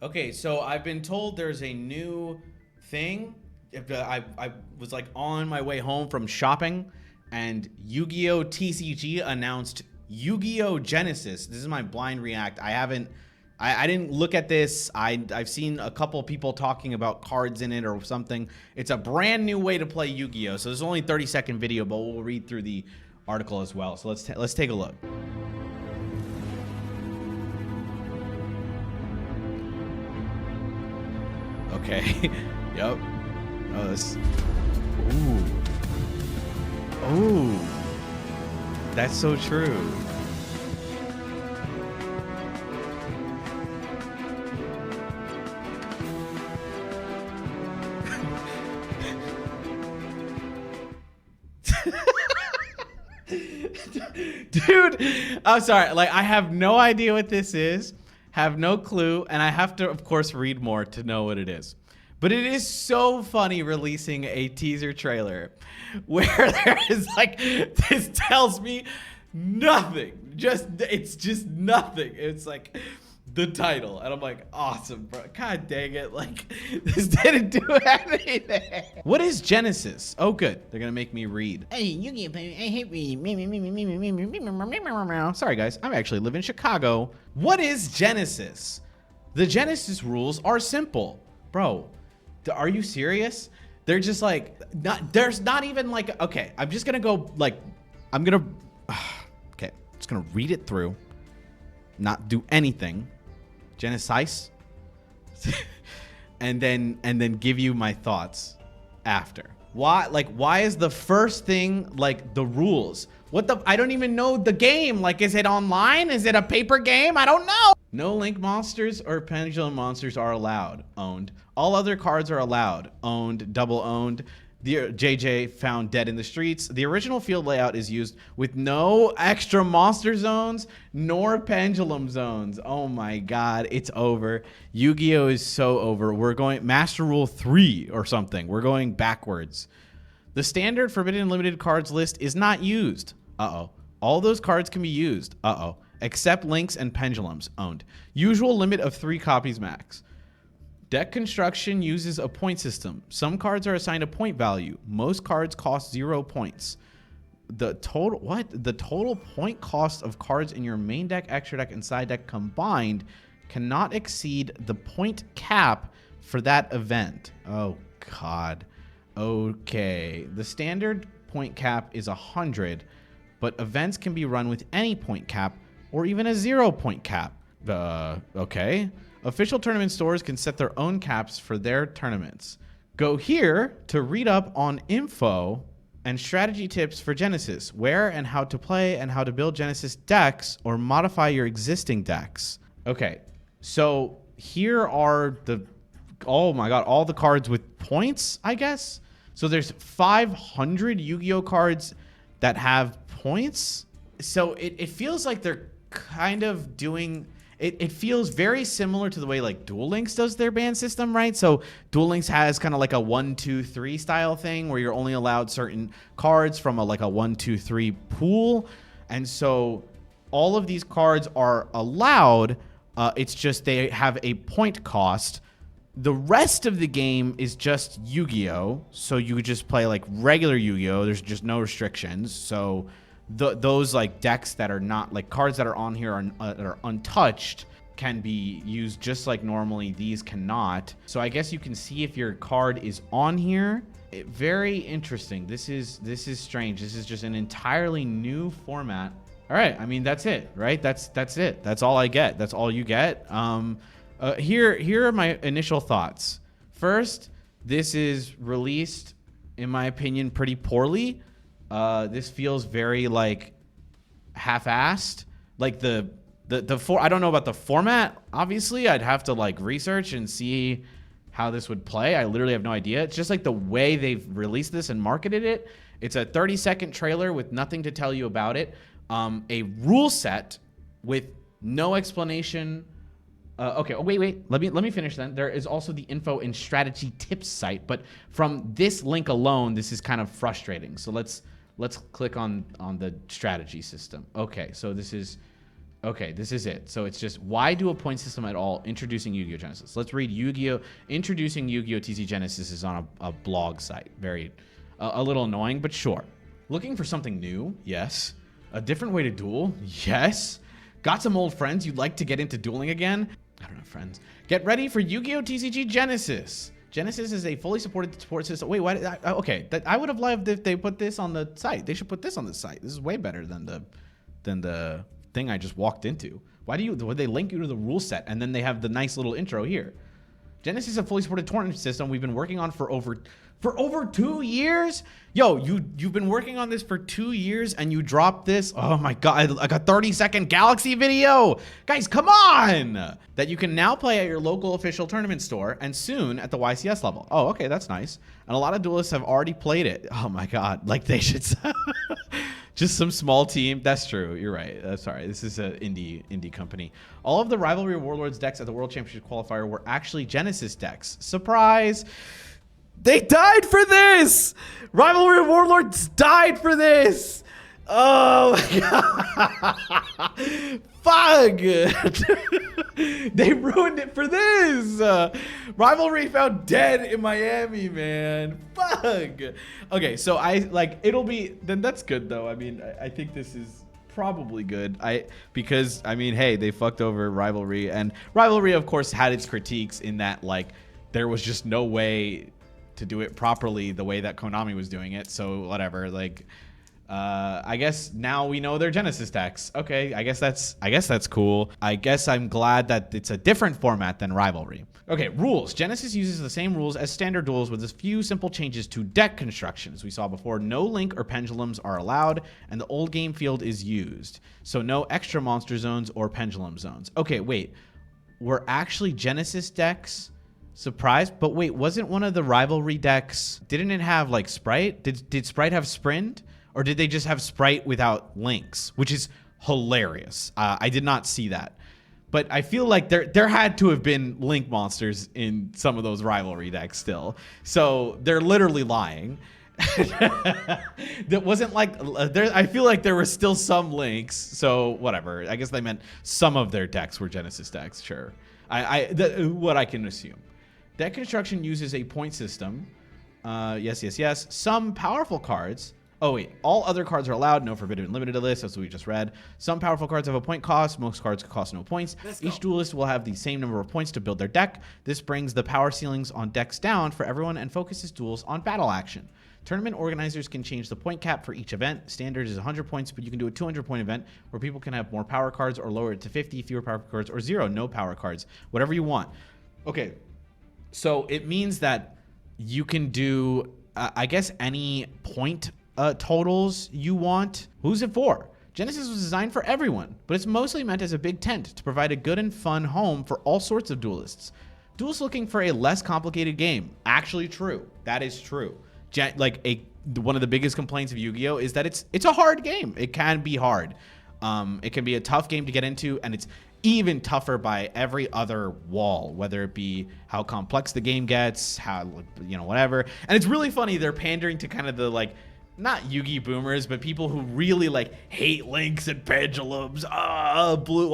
Okay, so I've been told there's a new thing. I was like on my way home from shopping, and Yu-Gi-Oh! TCG announced Yu-Gi-Oh! Genesis. This is my blind react. I didn't look at this. I've seen a couple people talking about cards in it or something. It's a brand new way to play Yu-Gi-Oh! So this is only a 30-second video, but we'll read through the article as well. So let's take a look. Okay. Yep. Oh, this. Ooh. Ooh. That's so true. Dude, I'm sorry. Like, I have no idea what this is. Have no clue, and I have to, of course, read more to know what it is. But it is so funny releasing a teaser trailer where there is like, this tells me nothing. It's just nothing. It's like the title, and I'm like, awesome, bro. God dang it. Like, this didn't do anything. What is Genesis? Oh, good. They're going to make me read. Hey, Yu-Gi-Oh! I hate reading. Sorry, guys. I actually live in Chicago. What is Genesis? The Genesis rules are simple. Bro, are you serious? They're just like, there's not even like, okay, I'm just going to go like, okay, I'm just going to read it through, not do anything. GENESYS. and then give you my thoughts after. Why is the first thing like the rules? I don't even know the game. Like, is it online? Is it a paper game? I don't know. No link monsters or pendulum monsters are allowed. Owned. All other cards are allowed. Owned. Double owned. The JJ found dead in the streets. The original field layout is used with no extra monster zones nor pendulum zones. Oh my God, it's over. Yu-Gi-Oh! Is so over. We're going Master Rule 3 or something. We're going backwards. The standard Forbidden and Limited cards list is not used. Uh-oh. All those cards can be used. Uh-oh. Except links and pendulums. Owned. Usual limit of 3 copies max. Deck construction uses a point system. Some cards are assigned a point value. Most cards cost 0 points. The total point cost of cards in your main deck, extra deck, and side deck combined cannot exceed the point cap for that event. Oh God. Okay. The standard point cap is 100, but events can be run with any point cap or even a 0 point cap. Okay. Official tournament stores can set their own caps for their tournaments. Go here to read up on info and strategy tips for Genesis, where and how to play and how to build Genesis decks or modify your existing decks. Okay, so here are oh my God, all the cards with points, I guess. So there's 500 Yu-Gi-Oh! Cards that have points. So it feels like they're kind of doing... It feels very similar to the way like Duel Links does their ban system, right? So Duel Links has kind of like a 1, 2, 3 style thing where you're only allowed certain cards from like a 1, 2, 3 pool. And so all of these cards are allowed. It's just they have a point cost. The rest of the game is just Yu-Gi-Oh! So you could just play like regular Yu-Gi-Oh! There's just no restrictions. So those like decks that are not like cards that are on here are untouched can be used just like normally. These cannot. So I guess you can see if your card is on here. Very interesting. This is strange. This is just an entirely new format. All right. I mean, that's it, right? That's it. That's all I get. That's all you get. Here are my initial thoughts. First, this is released, in my opinion, pretty poorly. This feels very like half-assed. Like I don't know about the format. Obviously, I'd have to like research and see how this would play. I literally have no idea. It's just like the way they've released this and marketed it. It's a 30-second trailer with nothing to tell you about it. A rule set with no explanation. Okay. Oh, wait. Let me finish then. There is also the info and strategy tips site, but from this link alone, this is kind of frustrating. So let's click on the strategy system. Okay. So this is Okay, this is it. So it's just, why do a point system at all? Introducing Yu-Gi-Oh! Genesis. Let's read Yu-Gi-Oh! Introducing Yu-Gi-Oh! TC Genesis is on a blog site. Very, a little annoying, but sure. Looking for something new? Yes. A different way to duel? Yes. Got some old friends you'd like to get into dueling again? I don't have friends. Get ready for Yu-Gi-Oh! TCG Genesis. Genesis is a fully supported support system. Wait, why? Okay, I would have loved if they put this on the site. They should put this on the site. This is way better than the thing I just walked into. Would they link you to the rule set and then they have the nice little intro here? Genesis is a fully supported tournament system we've been working on for over 2 years. Yo, you've been working on this for 2 years and you dropped this. Oh my God, like a 30-second Galaxy video. Guys, come on. That you can now play at your local official tournament store and soon at the YCS level. Oh, okay, that's nice. And a lot of duelists have already played it. Oh my God, like they should. Just some small team. That's true. You're right. Sorry. This is an indie company. All of the Rivalry Warlords decks at the World Championship Qualifier were actually Genesis decks. Surprise. They died for this. Rivalry Warlords died for this. Oh my God. Fuck. They ruined it for this. Rivalry found dead in Miami, man. Fuck. Okay, so then that's good though. I mean, I think this is probably good. Because I mean, hey, they fucked over Rivalry, and Rivalry of course had its critiques in that like there was just no way to do it properly the way that Konami was doing it. So whatever, like I guess now we know they're Genesis decks. Okay, I guess that's cool. I guess I'm glad that it's a different format than Rivalry. Okay, rules. Genesis uses the same rules as standard duels with a few simple changes to deck construction. As we saw before, no link or pendulums are allowed, and the old game field is used. So no extra monster zones or pendulum zones. Okay, wait. Were actually Genesis decks surprised? But wait, wasn't one of the Rivalry decks, didn't it have like Sprite? Did Sprite have Sprint? Or did they just have Sprite without links, which is hilarious. I did not see that. But I feel like there had to have been link monsters in some of those Rivalry decks still. So they're literally lying. That wasn't like, I feel like there were still some links. So whatever. I guess they meant some of their decks were Genesis decks, sure. What I can assume. Deck construction uses a point system. Yes. Some powerful cards. Oh wait, all other cards are allowed, no forbidden limited list, that's what we just read. Some powerful cards have a point cost, most cards cost no points. Each duelist will have the same number of points to build their deck. This brings the power ceilings on decks down for everyone and focuses duels on battle action. Tournament organizers can change the point cap for each event. Standard is 100 points, but you can do a 200-point event where people can have more power cards or lower it to 50, fewer power cards, or 0, no power cards, whatever you want. Okay, so it means that you can do, I guess, any point totals you want. Who's it for? Genesis was designed for everyone, but it's mostly meant as a big tent to provide a good and fun home for all sorts of duelists. Duelists looking for a less complicated game. Actually true. That is true. One of the biggest complaints of Yu-Gi-Oh! Is that it's a hard game. It can be hard. It can be a tough game to get into, and it's even tougher by every other wall, whether it be how complex the game gets, how, you know, whatever. And it's really funny, they're pandering to kind of the, like, not Yu-Gi boomers, but people who really like hate links and pendulums. Blue,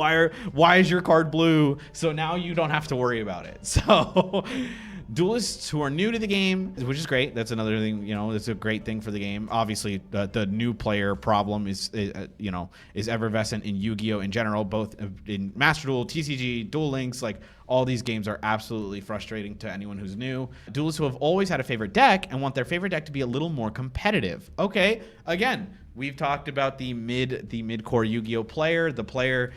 why is your card blue? So now you don't have to worry about it. So duelists who are new to the game, which is great. That's another thing, you know, it's a great thing for the game. Obviously, the new player problem is effervescent in Yu-Gi-Oh! In general, both in Master Duel, TCG, Duel Links, like all these games are absolutely frustrating to anyone who's new. Duelists who have always had a favorite deck and want their favorite deck to be a little more competitive. Okay, again, we've talked about the mid-core Yu-Gi-Oh! Player, the player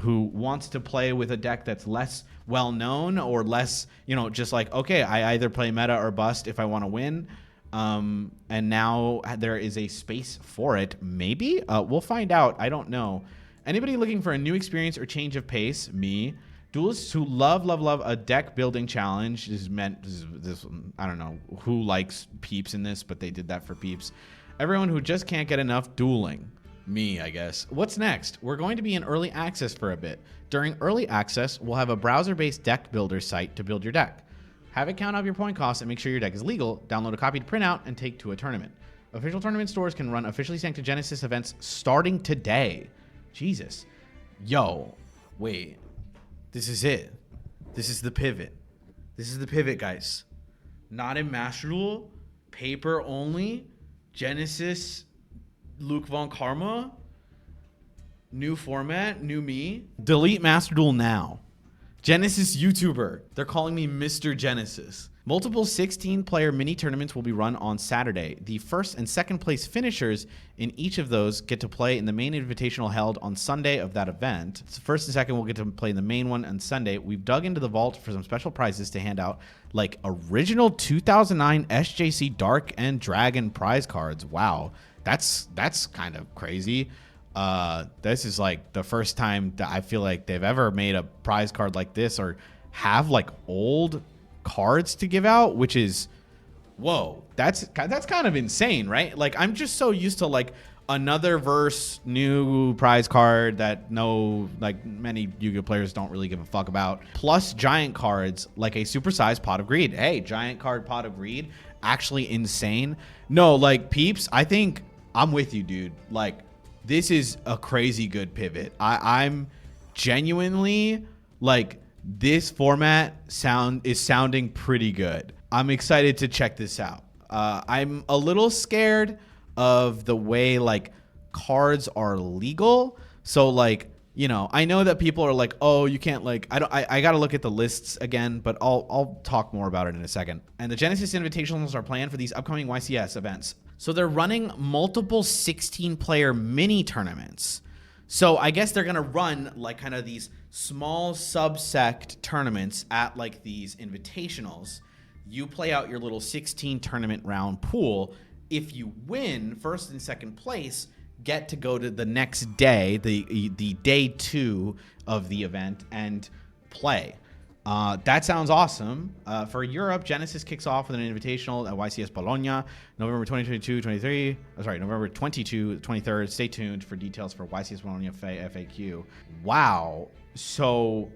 who wants to play with a deck that's less well-known or less, you know, just like, okay, I either play meta or bust if I want to win. And now there is a space for it. Maybe? We'll find out. I don't know. Anybody looking for a new experience or change of pace? Me. Duelists who love a deck building challenge is meant, this I don't know who likes Peeps in this, but they did that for Peeps. Everyone who just can't get enough dueling. Me, I guess. What's next? We're going to be in early access for a bit. During early access, we'll have a browser-based deck builder site to build your deck. Have it count up your point costs and make sure your deck is legal. Download a copy to print out and take to a tournament. Official tournament stores can run officially sanctioned Genesis events starting today. Jesus. Yo, wait. This is it. This is the pivot. This is the pivot, guys. Not in Master Duel. Paper only. Genesis. Luke Von Karma. New format. New me. Delete Master Duel now. Genesis YouTuber. They're calling me Mr. Genesis. Multiple 16-player mini tournaments will be run on Saturday. The first and second place finishers in each of those get to play in the main invitational held on Sunday of that event. So first and second will get to play in the main one on Sunday. We've dug into the vault for some special prizes to hand out, like original 2009 SJC Dark and Dragon prize cards. Wow, that's kind of crazy. This is like the first time that I feel like they've ever made a prize card like this or have like old cards to give out, which is, whoa, that's kind of insane, right? Like, I'm just so used to like another verse new prize card that many Yu-Gi-Oh players don't really give a fuck about, plus giant cards like a supersized Pot of Greed. Hey, giant card Pot of Greed, actually insane. No, like, peeps, I think I'm with you, dude. Like, this is a crazy good pivot. I'm genuinely like, this format is sounding pretty good. I'm excited to check this out. I'm a little scared of the way like cards are legal. So like, you know, I know that people are like, oh, you can't like, I got to look at the lists again, but I'll talk more about it in a second. And the Genesis Invitationals are planned for these upcoming YCS events. So they're running multiple 16-player mini tournaments. So I guess they're going to run like kind of these small subsect tournaments at like these invitationals. You play out your little 16 tournament round pool. If you win first and second place, get to go to the next day, the day 2 of the event and play. That sounds awesome. For Europe, Genesis kicks off with an invitational at YCS Bologna, November 22, 23rd. Stay tuned for details for YCS Bologna FAQ. Wow. So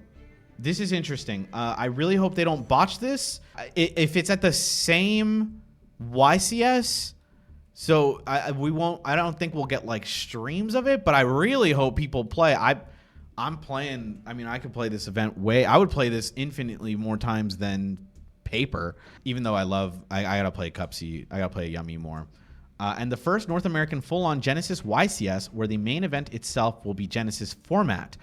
this is interesting. I really hope they don't botch this. If it's at the same YCS, so I don't think we'll get like streams of it, but I really hope people play. I'm playing. I mean, I could play this event I would play this infinitely more times than paper, even though I gotta play Cupsy. I gotta play Yummy more. And the first North American full-on Genesis YCS, where the main event itself will be Genesis format,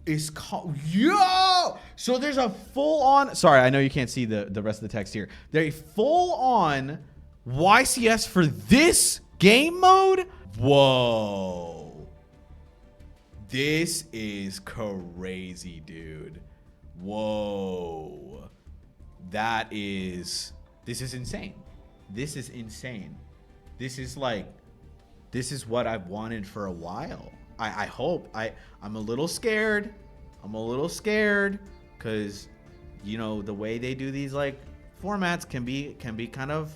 is called, yo! So there's a full-on, sorry, I know you can't see the rest of the text here. There's a full-on YCS for this game mode? Whoa. This is crazy, dude. Whoa. This is insane. This is insane. This is what I've wanted for a while. I hope. I'm a little scared. Because, you know, the way they do these like formats can be kind of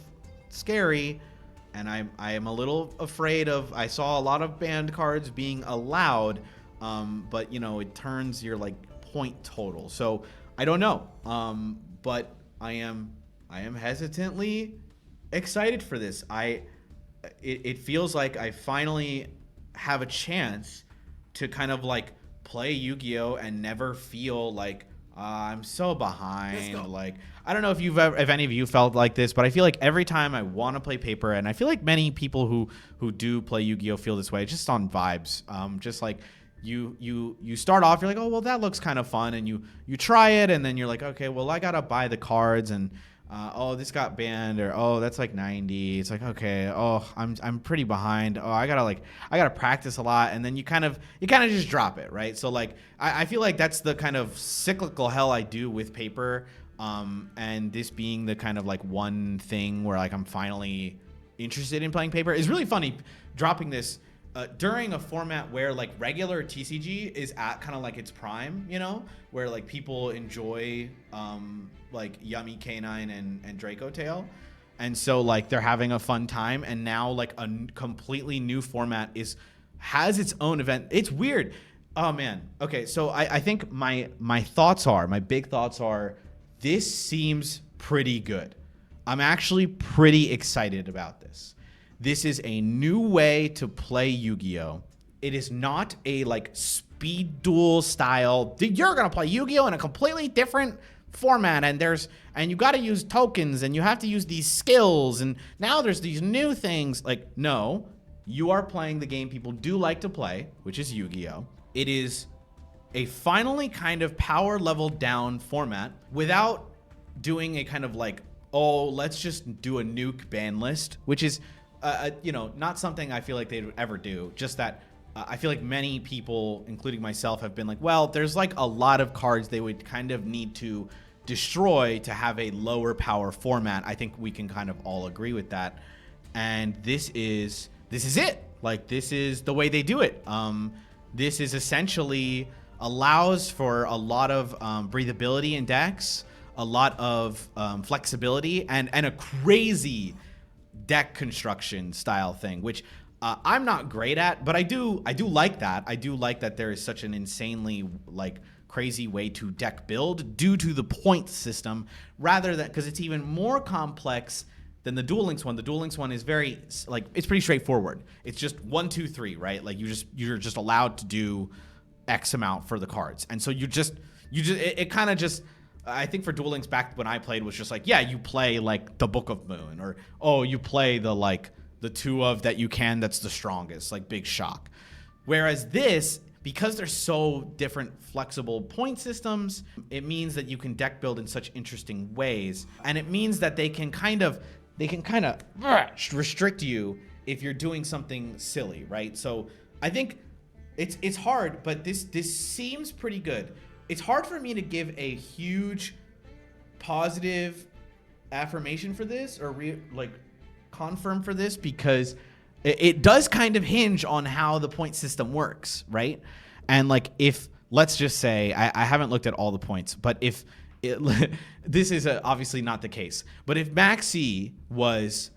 scary. And I am a little afraid of, I saw a lot of banned cards being allowed, but you know, it turns your like point total. So I don't know. But I am hesitantly excited for this. It feels like I finally have a chance to kind of like play Yu-Gi-Oh and never feel like I'm so behind. Like, I don't know if any of you felt like this, but I feel like every time I want to play paper, and I feel like many people who do play Yu-Gi-Oh feel this way, just on vibes. Just like you start off, you're like, oh well, that looks kind of fun, and you try it, and then you're like, okay, well, I gotta buy the cards, and oh, this got banned, or oh, that's like 90. It's like, okay, oh, I'm pretty behind. Oh, I gotta practice a lot, and then you kind of just drop it, right? So like I feel like that's the kind of cyclical hell I do with paper, and this being the kind of like one thing where like I'm finally interested in playing paper. Is really funny dropping this during a format where like regular TCG is at kind of like its prime, you know, where like people enjoy like Yummy Canine and Draco Tail, and so like they're having a fun time, and now like a completely new format has its own event. It's weird. Oh man. Okay, so I think my big thoughts are this seems pretty good. I'm actually pretty excited about this. This is a new way to play Yu-Gi-Oh! It is not a like speed duel style. You're going to play Yu-Gi-Oh! In a completely different format, and you got to use tokens, and you have to use these skills, and now there's these new things. Like, no, you are playing the game people do like to play, which is Yu-Gi-Oh! It is a finally kind of power level down format without doing a kind of like, oh, let's just do a nuke ban list, which is, you know, not something I feel like they would ever do. Just that I feel like many people, including myself, have been like, well, there's like a lot of cards they would kind of need to destroy to have a lower power format. I think we can kind of all agree with that. And this is it. Like, this is the way they do it. This is essentially allows for a lot of breathability in decks, a lot of flexibility, and a crazy deck construction style thing, which I'm not great at, but I do like that. I do like that there is such an insanely like crazy way to deck build due to the point system, rather than, because it's even more complex than the Duel Links one. The Duel Links one is very like, it's pretty straightforward. It's just 1, 2, 3, right? Like you're just allowed to do X amount for the cards, and so it kind of just, I think for Duel Links back when I played was just like, yeah, you play like the Book of Moon, or oh, you play the 2 of that you can, that's the strongest, like Big Shock. Whereas this, because they're so different flexible point systems, it means that you can deck build in such interesting ways, and it means that they can kind of restrict you if you're doing something silly, right? So I think it's hard, but this seems pretty good. It's hard for me to give a huge positive affirmation for this, or confirm for this, because it does kind of hinge on how the point system works, right? And like, if, let's just say, I haven't looked at all the points, but if this is obviously not the case, but if Maxi was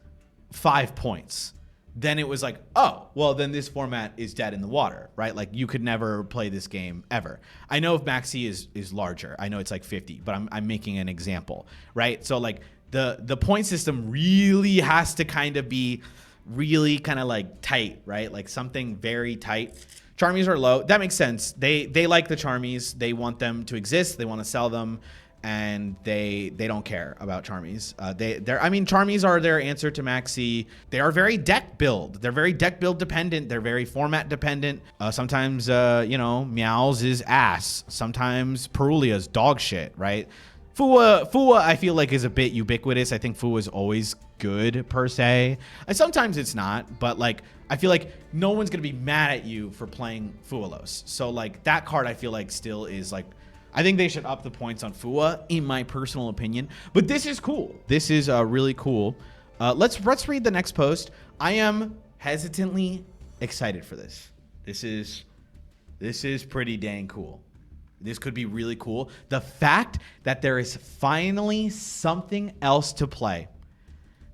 5 points, then it was like, oh, well, then this format is dead in the water, right? Like, you could never play this game ever. I know if Maxi is larger, I know it's like 50, but I'm making an example, right? So like the point system really has to kind of be really kind of like tight, right? Like something very tight. Charmies are low. That makes sense. They like the Charmies. They want them to exist. They want to sell them. And they don't care about Charmies. I mean, Charmies are their answer to Maxi. They are very deck build. They're very deck build dependent. They're very format dependent. Sometimes, you know, Meow's is ass. Sometimes Perulia's dog shit, right? Fua, I feel like, is a bit ubiquitous. I think Fua is always good per se. And sometimes it's not, but like, I feel like no one's gonna be mad at you for playing Fualos. So like, that card I feel like still is like, I think they should up the points on Fua, in my personal opinion. But this is cool. This is really cool. Let's read the next post. I am hesitantly excited for this. This is pretty dang cool. This could be really cool. The fact that there is finally something else to play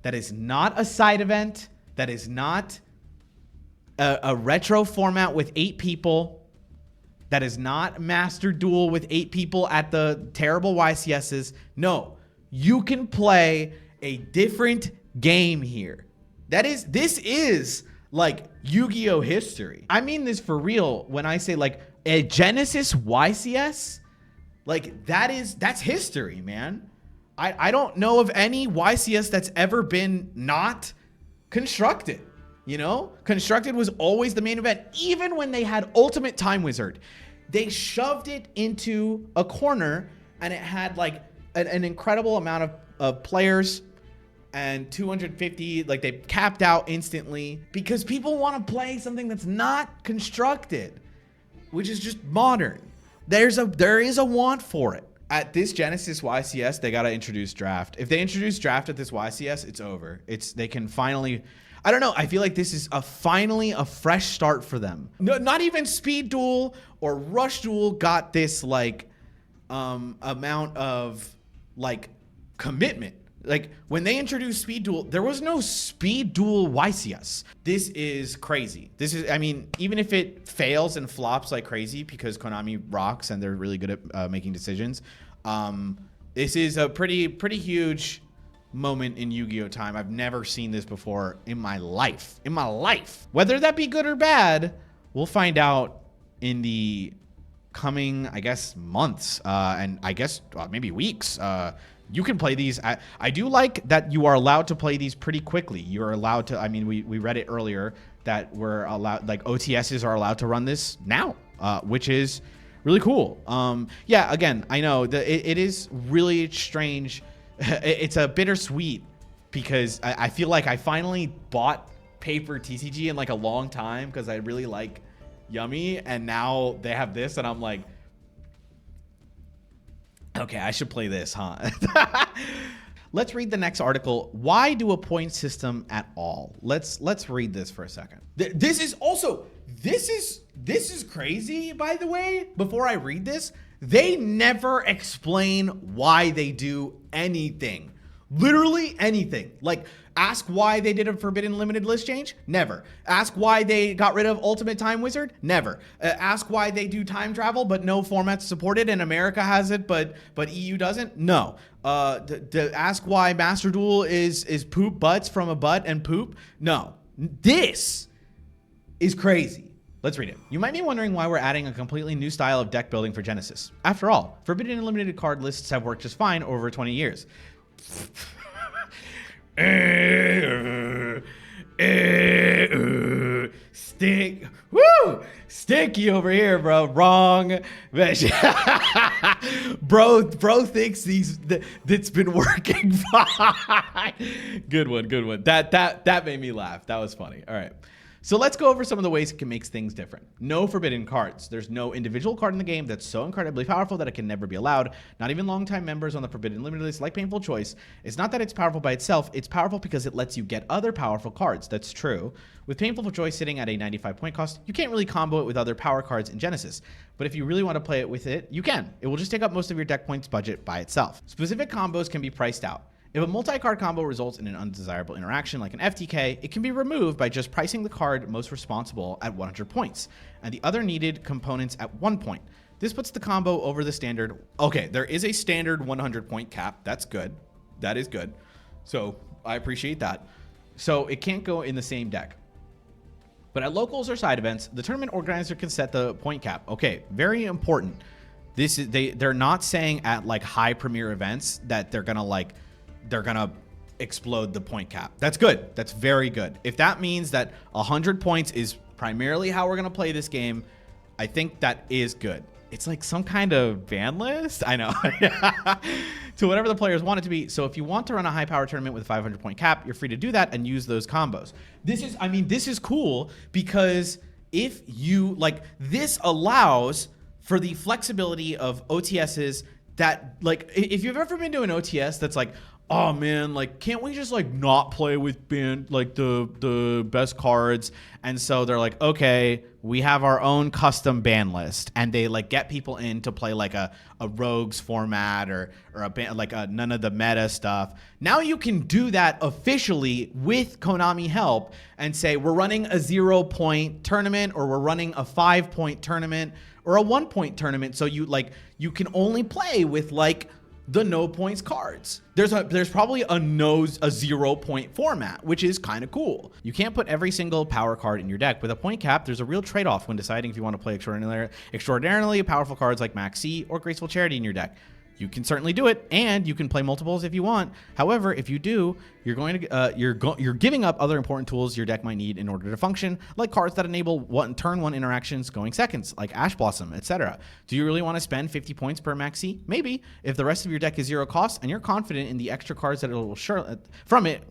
that is not a side event, that is not a retro format with 8 people, that is not Master Duel with 8 people at the terrible YCSs. No, you can play a different game here. This is like Yu-Gi-Oh history. I mean this for real when I say like a Genesis YCS, like that's history, man. I don't know of any YCS that's ever been not constructed. You know, constructed was always the main event. Even when they had Ultimate Time Wizard, they shoved it into a corner, and it had like an incredible amount of players, and 250, like they capped out instantly because people want to play something that's not constructed, which is just modern. There is a want for it. At this Genesis YCS, they got to introduce draft. If they introduce draft at this YCS, it's over. They can finally, I don't know. I feel like this is finally a fresh start for them. No, not even Speed Duel or Rush Duel got this like amount of like commitment. Like when they introduced Speed Duel, there was no Speed Duel YCS. This is crazy. This is, I mean, even if it fails and flops like crazy because Konami rocks and they're really good at making decisions, this is a pretty huge moment in Yu-Gi-Oh time. I've never seen this before in my life. Whether that be good or bad, we'll find out in the coming, I guess, months, and I guess maybe weeks. You can play these. I do like that you are allowed to play these pretty quickly. You're allowed to, I mean, we read it earlier that we're allowed, like OTSs are allowed to run this now, which is really cool. Yeah, again, I know that it is really strange. It's a bittersweet because I feel like I finally bought paper TCG in like a long time because I really like Yummy, and now they have this and I'm like, okay, I should play this, huh? Let's read the next article. Why do a point system at all? Let's read this for a second. This is also, this is crazy, by the way. Before I read this, they never explain why they do anything. Literally anything. Like, ask why they did a forbidden limited list change? Never. Ask why they got rid of Ultimate Time Wizard? Never. Ask why they do time travel, but no formats supported, and America has it, but EU doesn't? No. Ask why Master Duel is poop butts from a butt and poop? No. This is crazy. Let's read it. You might be wondering why we're adding a completely new style of deck building for Genesis. After all, forbidden and limited card lists have worked just fine over 20 years. Sticky over here, bro. Wrong. bro thinks that's been working fine. Good one. That made me laugh. That was funny. All right. So let's go over some of the ways it can make things different. No forbidden cards. There's no individual card in the game that's so incredibly powerful that it can never be allowed. Not even longtime members on the forbidden limited list like Painful Choice. It's not that it's powerful by itself. It's powerful because it lets you get other powerful cards. That's true. With Painful Choice sitting at a 95 point cost, you can't really combo it with other power cards in Genesis. But if you really want to play it with it, you can. It will just take up most of your deck points budget by itself. Specific combos can be priced out. If a multi-card combo results in an undesirable interaction like an FTK, it can be removed by just pricing the card most responsible at 100 points, and the other needed components at 1 point. This puts the combo over the standard. Okay, there is a standard 100 point cap. That's good. That is good. So I appreciate that. So it can't go in the same deck. But at locals or side events, the tournament organizer can set the point cap. Okay, very important. This is they're not saying at like high premier events that they're gonna explode the point cap. That's good. That's very good. If that means that 100 points is primarily how we're gonna play this game, I think that is good. It's like some kind of ban list. I know. To whatever the players want it to be. So if you want to run a high power tournament with a 500 point cap, you're free to do that and use those combos. This is cool because if you like, this allows for the flexibility of OTSs that, like, if you've ever been to an OTS that's like, oh man, like, can't we just like not play with the best cards? And so they're like, okay, we have our own custom ban list, and they like get people in to play like a rogues format or a ban, like a none of the meta stuff. Now you can do that officially with Konami help and say we're running a 0 point tournament, or we're running a 5 point tournament, or a 1 point tournament. So you can only play with like the no points cards. There's probably a 0 point format, which is kind of cool. You can't put every single power card in your deck. With a point cap, there's a real trade-off when deciding if you want to play extraordinarily powerful cards like Max C or Graceful Charity in your deck. You can certainly do it, and you can play multiples if you want. However, if you do, you're going to you're giving up other important tools your deck might need in order to function, like cards that enable turn 1 interactions going seconds, like Ash Blossom, etc. Do you really want to spend 50 points per Maxi? Maybe, if the rest of your deck is 0 cost and you're confident in the extra cards that it will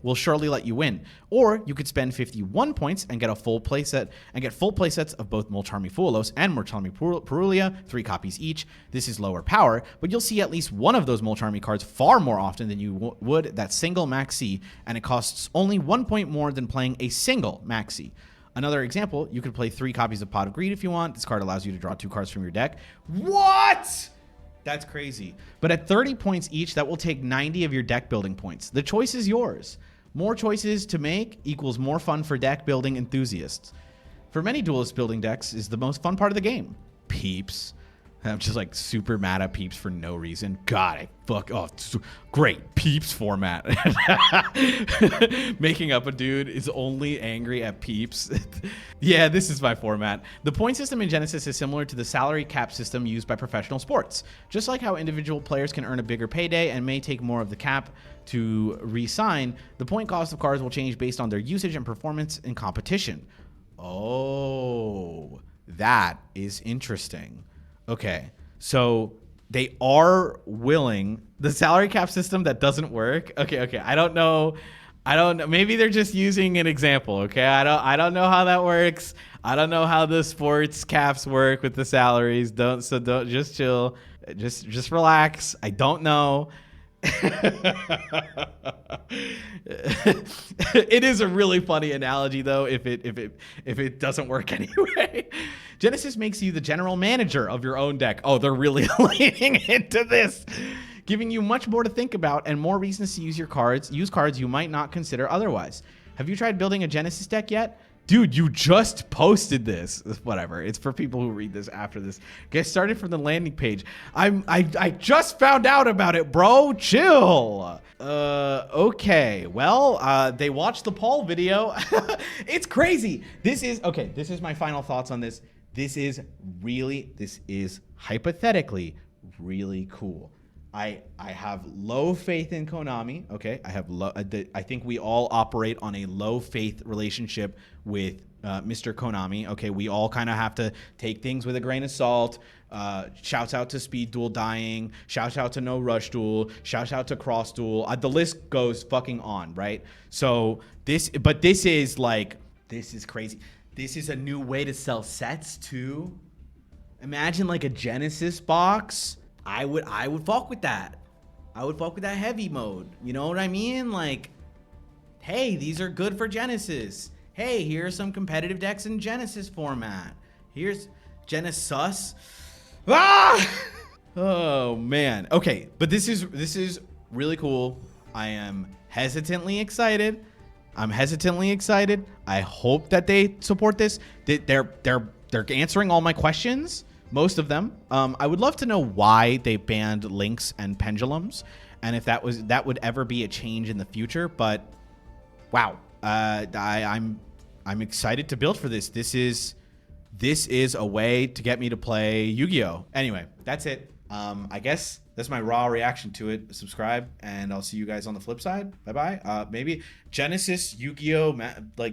will surely let you win. Or you could spend 51 points and get a full playset full playsets of both Molcharmi Fuelos and Molcharmi Purulia, 3 copies each. This is lower power, but you'll see at least one of those Molcharmi cards far more often than you would that single Maxi, and it costs only 1 point more than playing a single Maxi. Another example, you could play 3 copies of Pot of Greed if you want. This card allows you to draw 2 cards from your deck. What? That's crazy. But at 30 points each, that will take 90 of your deck building points. The choice is yours. More choices to make equals more fun for deck building enthusiasts. For many duelist, building decks is the most fun part of the game. Peeps. I'm just like super mad at Peeps for no reason. God, great Peeps format. Making up a dude is only angry at Peeps. Yeah, this is my format. The point system in Genesis is similar to the salary cap system used by professional sports. Just like how individual players can earn a bigger payday and may take more of the cap to re-sign, the point cost of cards will change based on their usage and performance in competition. Oh, that is interesting. Okay, so they are willing the salary cap system that doesn't work. Okay. I don't know. Maybe they're just using an example. Okay, I don't know how that works. I don't know how the sports caps work with the salaries. Don't just chill. Just relax. I don't know. It is a really funny analogy though if it doesn't work anyway. Genesis makes you the general manager of your own deck. Oh, they're really leaning into this, giving you much more to think about and more reasons to use cards you might not consider otherwise. Have you tried building a Genesis deck yet? Dude, you just posted this. Whatever. It's for people who read this after this. Get started from the landing page. I just found out about it, bro. Chill. Okay. Well, they watched the poll video. It's crazy. This is my final thoughts on this. This is hypothetically really cool. I have low faith in Konami. Okay, I think we all operate on a low faith relationship with Mr. Konami. Okay, we all kind of have to take things with a grain of salt. Shouts out to Speed Duel dying. Shouts out to No Rush Duel. Shouts out to Cross Duel. The list goes fucking on, right? So this is crazy. This is a new way to sell sets too. Imagine like a Genesis box. I would fuck with that. I would fuck with that heavy mode. You know what I mean? Like, hey, these are good for Genesis. Hey, here are some competitive decks in Genesis format. Here's GENESYS. Ah! Oh man. Okay, but this is really cool. I am hesitantly excited. I hope that they support this. They're answering all my questions. Most of them. I would love to know why they banned links and pendulums, and if that would ever be a change in the future. But wow, I'm excited to build for this. This is a way to get me to play Yu-Gi-Oh. Anyway, that's it. I guess that's my raw reaction to it. Subscribe, and I'll see you guys on the flip side. Bye-bye. Maybe Genesis Yu-Gi-Oh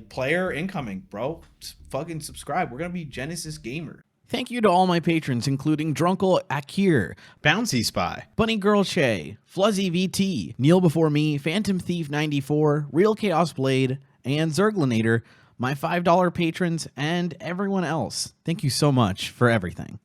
player incoming, bro. Just fucking subscribe. We're gonna be Genesis gamer. Thank you to all my patrons, including Drunkle Akir, Bouncy Spy, Bunny Girl Shay, Fluzzy VT, Kneel Before Me, Phantom Thief 94, Real Chaos Blade, and Zerglinator, my $5 patrons, and everyone else. Thank you so much for everything.